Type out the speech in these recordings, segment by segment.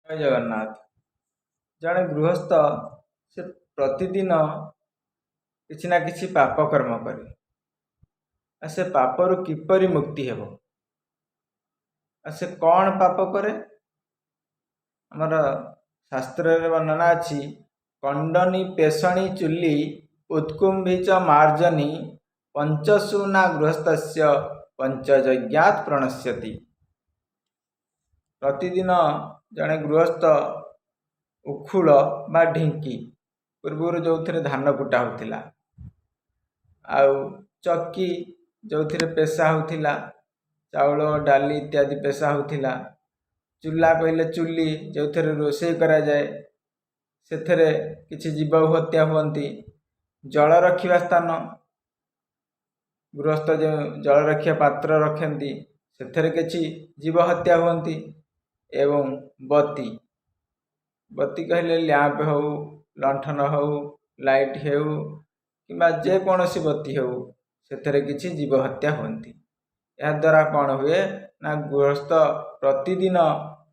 जय जगन्नाथ। जड़े गृहस्थ से प्रतिदिन किसी ना किसी पाप कर्म करे से पापर किपरि मुक्ति हेब से कौन पाप करे आमर शास्त्र वर्णना अच्छी कंडनी पेषणी चुली उत्कुंभी च मार्जनी पंचसु ना गृहस्थस्य पंचयज्ञात प्रणश्यति। प्रतिदिन जड़े गृहस्थ उखुल बा ढिंकी पूर्वर जो थे धान कुटा होता आउ चक्की जो थे पेशा होता चाउल डाली इत्यादि पेशा होता चूल्हा कहले चुली जो थे रोषे करा जाए से किसी जीव हत्या हुअंती। जल रखिया स्थान गृहस्थ जो जल रखिया पात्र रखती से किसी जीव हत्या हुअंती। एवं बत्ती बत्ती कहले लैंप हो लंठन हो लाइट हो कि जेकोसी बत्ती हो से किसी जीव हत्या हुअंती। या द्वारा कौन हुए ना गृहस्थ प्रतिदिन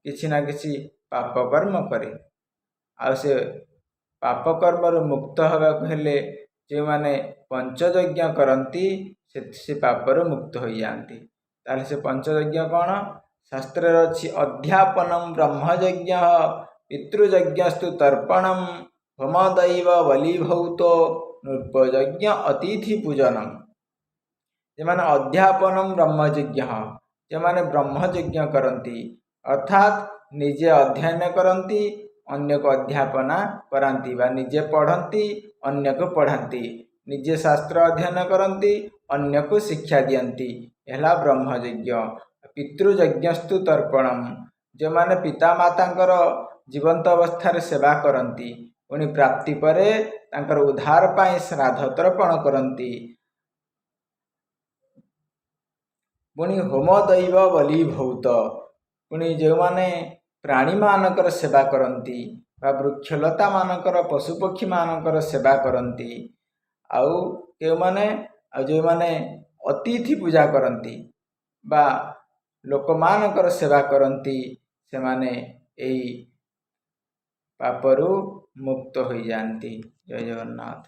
किसी ना किसी पाप कर्म करे आ से पाप कर्म मुक्त होगा हेले जो माने पंचयज्ञ करती से पापर मुक्त हो जाती। ताले से पंचयज्ञ कौन शास्त्र अच्छी अध्यापनम ब्रह्मयज्ञ पितृयज्ञस्तु तर्पणम होमदैव बलिभौत नृपयज्ञ अतिथि पूजनम। जेमाने अध्यापनम ब्रह्मयज्ञ जो माने ब्रह्मयज्ञ करती अर्थात निजे अध्ययन करती अन्य को अध्यापना कराती बा निजे पढ़ती अन्य को पढ़ाती निजे शास्त्र अध्ययन करती अन्य को शिक्षा दियंती एला ब्रह्मयज्ञ। पितृयज्ञस्तु तर्पणम जो माने पिता मातांकर जीवंत अवस्था सेवा करती पुणी प्राप्ति परे तांकर उद्धार पाई श्राद्ध तर्पण करती। पुणी होमदैव बलिभौत पुणी जो माने प्राणी मानकर सेवा करती वृक्षलता मानकर पशुपक्षी मानकर सेवा करती आउ के माने जो माने अतिथि पूजा करती बा लोक मानकर सेवा करती से माने एई पापरु मुक्त हो जाती। जय जगन्नाथ।